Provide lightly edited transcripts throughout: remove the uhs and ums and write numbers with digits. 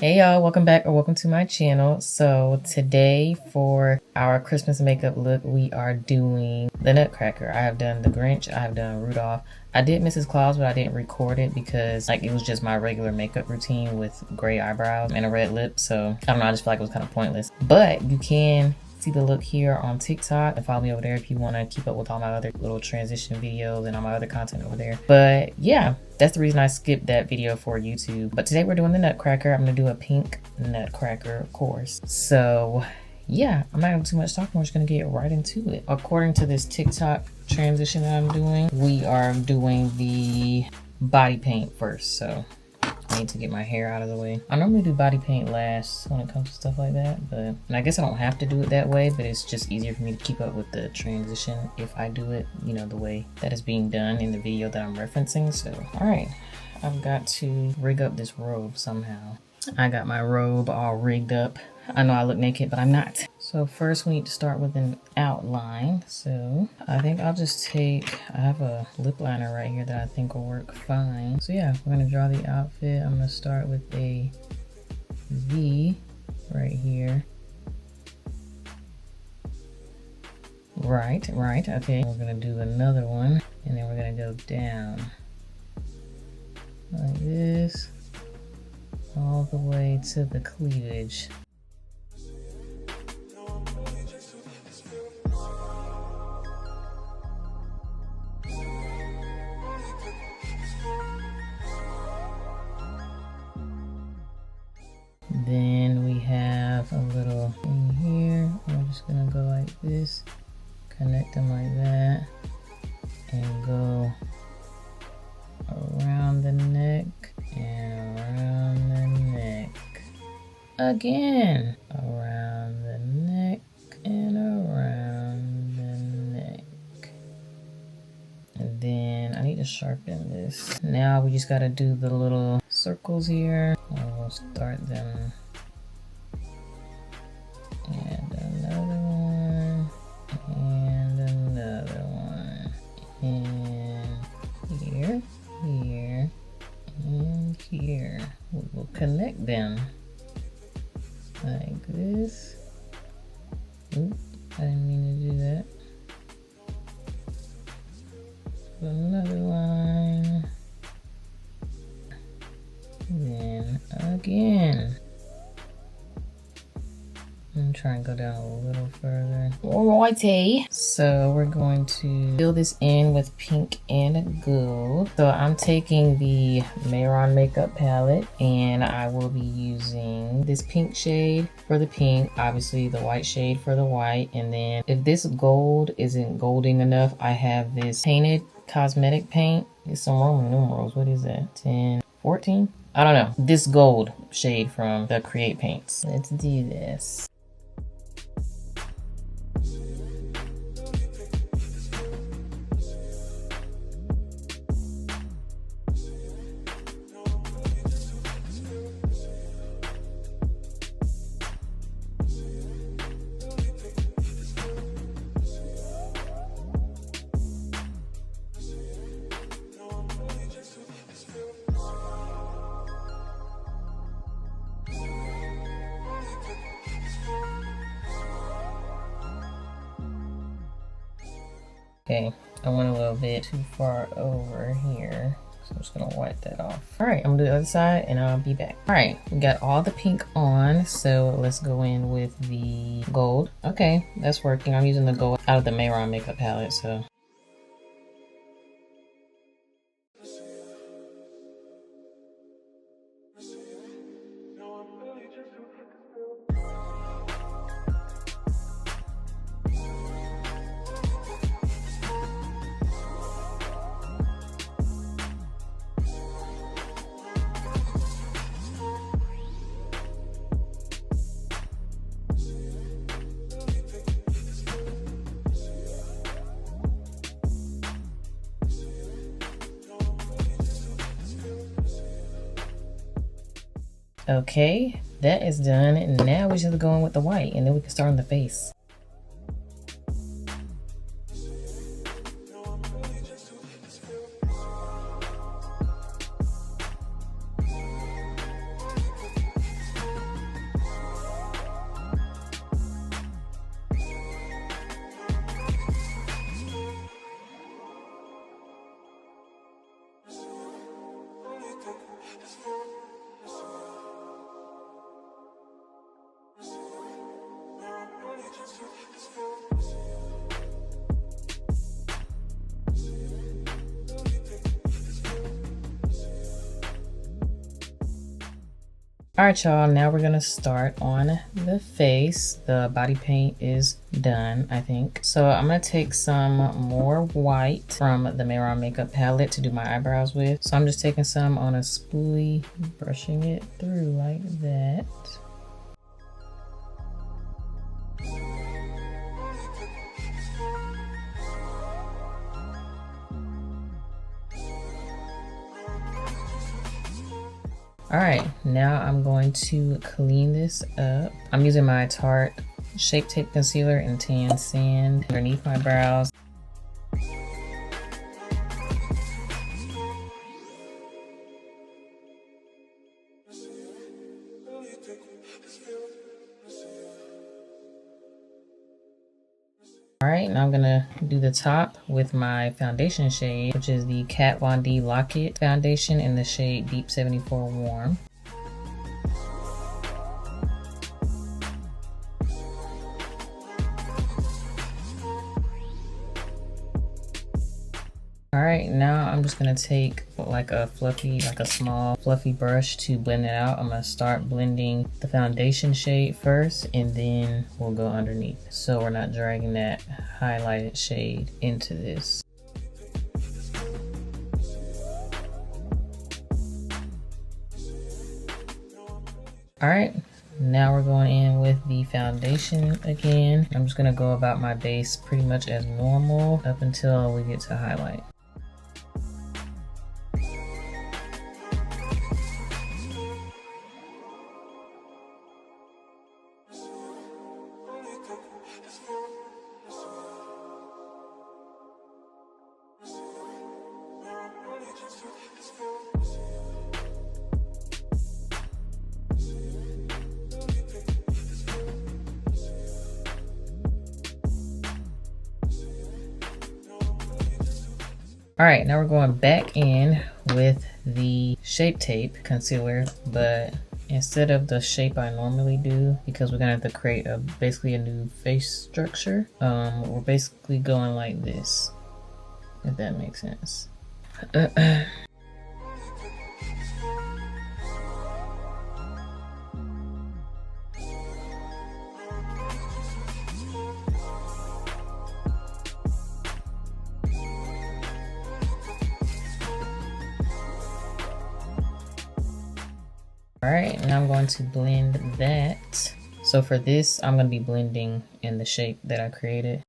Hey y'all, welcome back or welcome to my channel. So today for our Christmas makeup look, we are doing the Nutcracker. I have done the Grinch, I have done Rudolph. I did Mrs. Claus, but I didn't record it because it was just my regular makeup routine with gray eyebrows and a red lip. So I don't know, I just feel like it was kind of pointless. But you can see the look here on TikTok and follow me over there if you want to keep up with all my other little transition videos and all my other content over there. But yeah, that's the reason I skipped that video for YouTube. But today we're doing the Nutcracker. I'm gonna do a pink Nutcracker, of course. So yeah, I'm not having too much talking. We're just gonna get right into it. According to this TikTok transition that I'm doing, we are doing the body paint first. So I need to get my hair out of the way. I normally do body paint last when it comes to stuff like that, but and I guess I don't have to do it that way, but it's just easier for me to keep up with the transition if I do it, you know, the way that is being done in the video that I'm referencing. So, all right, I've got to rig up this robe somehow. I got my robe all rigged up. I know I look naked, but I'm not. So first we need to start with an outline. So I think I'll just take, I have a lip liner right here that I think will work fine. So yeah, we're gonna draw the outfit. I'm gonna start with a V right here. Right, okay. We're gonna do another one and then we're gonna go down like this, all the way to the cleavage. Then we have a little thing here. We're just gonna go like this, connect them like that, and go around the neck and around the neck. Again, around the neck and around the neck. And then I need to sharpen this. Now we just gotta do the little circles here. We'll start them. And another one. And another one. And here, here, and here. We will connect them like this. Oop, I didn't mean to do that. Another line. Then again. I'm trying to go down a little further. Alrighty. So we're going to fill this in with pink and gold. So I'm taking the Mayron makeup palette and I will be using this pink shade for the pink, obviously the white shade for the white, and then if this gold isn't golding enough, I have this painted cosmetic paint. It's some Roman numerals. What is that? 10, 14? I don't know. This gold shade from the Create Paints. Let's do this. Okay, I went a little bit too far over here, so I'm just gonna wipe that off. All right, I'm gonna do the other side and I'll be back. All right, we got all the pink on, so let's go in with the gold. Okay, that's working. I'm using the gold out of the Mayron makeup palette, so. Okay, that is done. And now we're just going with the white and then we can start on the face. Alright y'all, now we're gonna start on the face. The body paint is done, I think. So I'm gonna take some more white from the Mayron makeup palette to do my eyebrows with. So I'm just taking some on a spoolie, brushing it through like that. Alright, now I'm going to clean this up. I'm using my Tarte Shape Tape Concealer and Tan Sand underneath my brows. Alright, now I'm gonna do the top with my foundation shade, which is the Kat Von D Lock-It foundation in the shade Deep 74 Warm. Alright, now I'm just gonna take like a small fluffy brush to blend it out. I'm gonna start blending the foundation shade first, and then we'll go underneath, so we're not dragging that highlighted shade into this. Alright, now we're going in with the foundation again. I'm just gonna go about my base pretty much as normal up until we get to highlight. Alright, now we're going back in with the Shape Tape Concealer, but instead of the shape I normally do, because we're gonna have to create basically a new face structure, we're basically going like this, if that makes sense. Alright, now I'm going to blend that. So for this, I'm going to be blending in the shape that I created.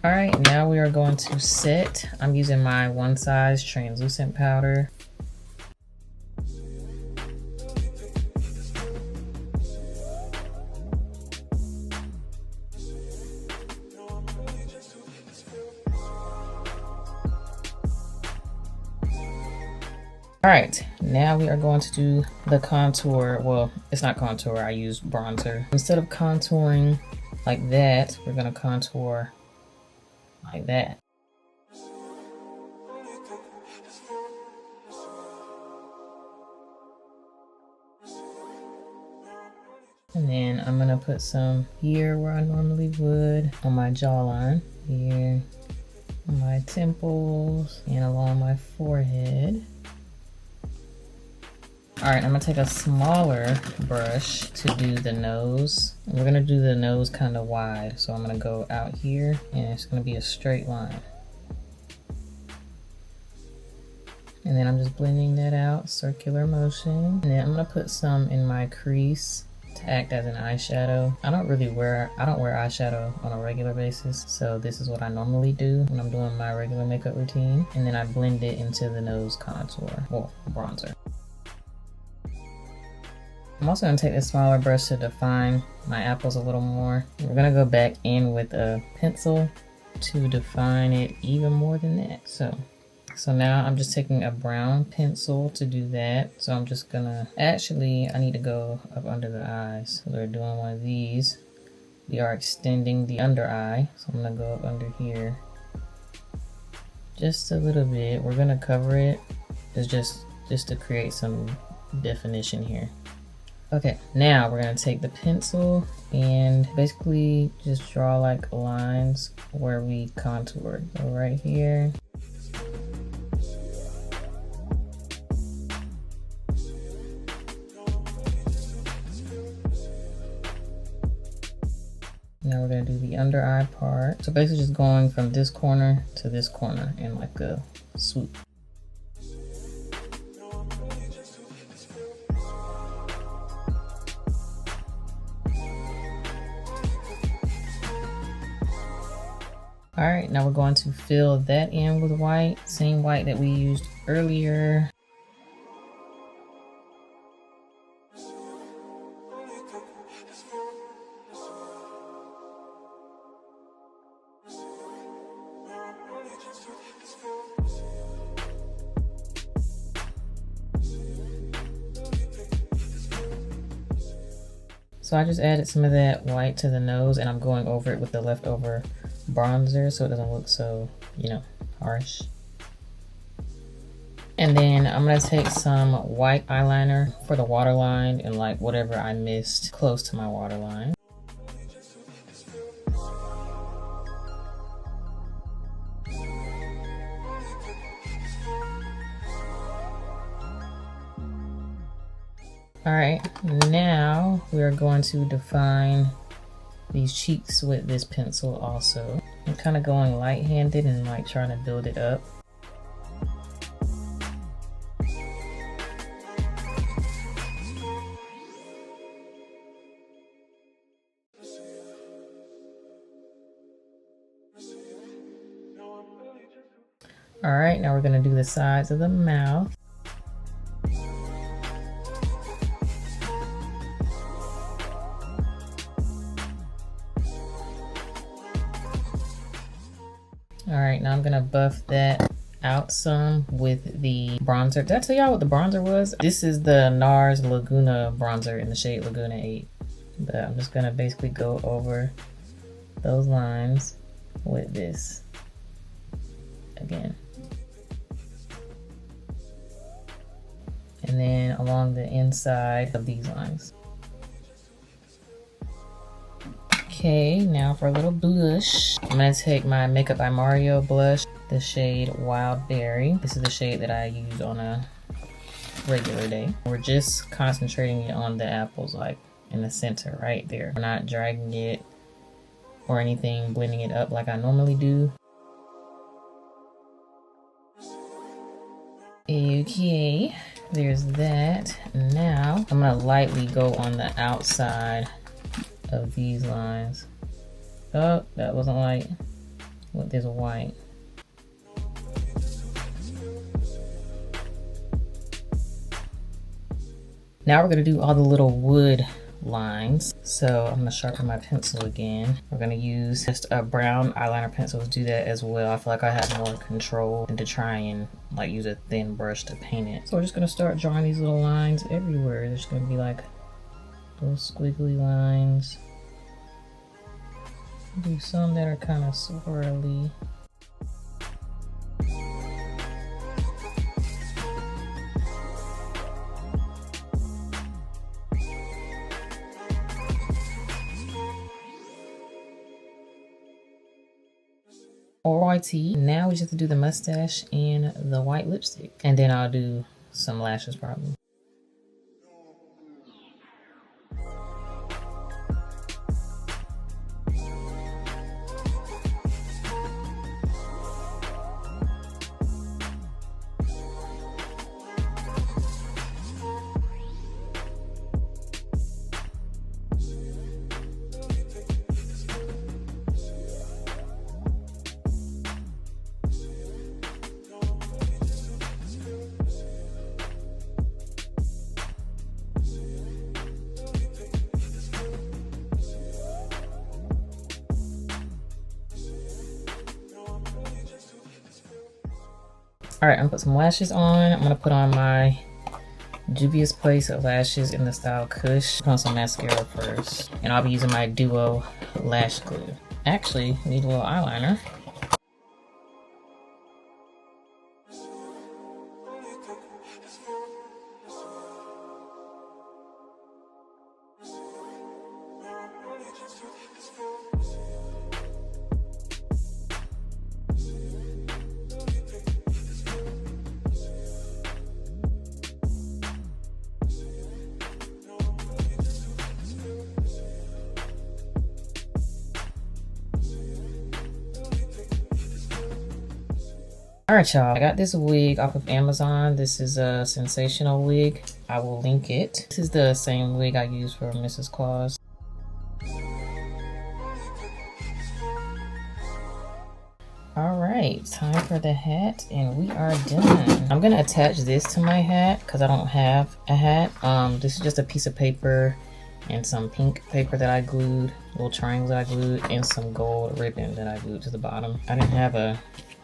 Alright, now we are going to set. I'm using my One Size translucent powder. Alright, now we are going to do the contour. Well, it's not contour, I use bronzer. Instead of contouring like that, we're going to contour like that. And then I'm gonna put some here where I normally would, on my jawline, here, on my temples, and along my forehead. Alright, I'm gonna take a smaller brush to do the nose. We're gonna do the nose kind of wide, so I'm gonna go out here and it's gonna be a straight line. And then I'm just blending that out, circular motion. And then I'm gonna put some in my crease to act as an eyeshadow. I don't wear eyeshadow on a regular basis, so this is what I normally do when I'm doing my regular makeup routine. And then I blend it into the nose contour, well, bronzer. I'm also going to take this smaller brush to define my apples a little more. We're going to go back in with a pencil to define it even more than that. So So now I'm just taking a brown pencil to do that. So I'm just gonna, actually I need to go up under the eyes. So we're doing one of these. We are extending the under eye. So I'm gonna go up under here. Just a little bit. We're gonna cover it. It's just to create some definition here. Okay, now we're gonna take the pencil and basically just draw like lines where we contoured. So right here. Now we're gonna do the under eye part. So basically just going from this corner to this corner in like a swoop. All right, now we're going to fill that in with white, same white that we used earlier. So I just added some of that white to the nose, and I'm going over it with the leftover bronzer so it doesn't look so, you know, harsh. And then I'm gonna take some white eyeliner for the waterline and like whatever I missed close to my waterline. All right, now we're going to define these cheeks with this pencil also. I'm kind of going light-handed and like trying to build it up. All right, now we're gonna do the sides of the mouth. All right, now I'm gonna buff that out some with the bronzer. Did I tell y'all what the bronzer was? This is the NARS Laguna bronzer in the shade Laguna 8. But I'm just gonna basically go over those lines with this again. And then along the inside of these lines. Okay, now for a little blush, I'm gonna take my Makeup by Mario blush, the shade Wild Berry. This is the shade that I use on a regular day. We're just concentrating it on the apples, like in the center right there. We're not dragging it or anything, blending it up like I normally do. Okay, there's that. Now I'm gonna lightly go on the outside of these lines. Oh, that wasn't light. What, there's a white. Now we're gonna do all the little wood lines. So I'm gonna sharpen my pencil again. We're gonna use just a brown eyeliner pencil to do that as well. I feel like I have more control than to try and like use a thin brush to paint it. So we're just gonna start drawing these little lines everywhere. There's gonna be like little squiggly lines. Do some that are kind of swirly. Alrighty, now we just have to do the mustache and the white lipstick. And then I'll do some lashes probably. All right, I'm gonna put some lashes on. I'm gonna put on my Dubious Place of lashes in the style Kush. Put on some mascara first, and I'll be using my Duo lash glue. Actually, need a little eyeliner. Alright y'all, I got this wig off of Amazon. This is a sensational wig. I will link it. This is the same wig I used for Mrs. Claus. Alright, time for the hat and we are done. I'm gonna attach this to my hat because I don't have a hat. This is just a piece of paper and some pink paper that I glued, little triangles that I glued, and some gold ribbon that I glued to the bottom. I didn't have a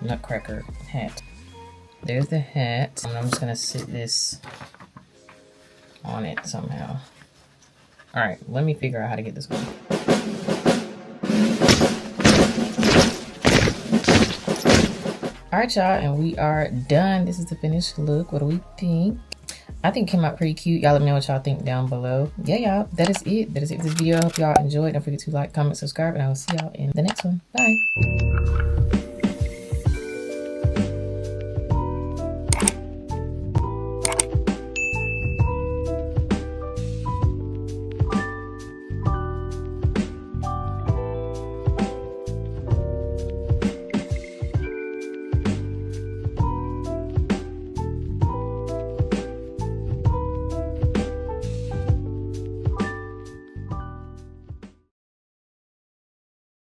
Nutcracker hat. There's the hat, and I'm just gonna sit this on it somehow. All right, let me figure out how to get this going. All right, y'all, and we are done. This is the finished look. What do we think? I think it came out pretty cute. Y'all let me know what y'all think down below. Yeah, y'all, that is it. That is it for this video. I hope y'all enjoyed. Don't forget to like, comment, subscribe, and I will see y'all in the next one. Bye.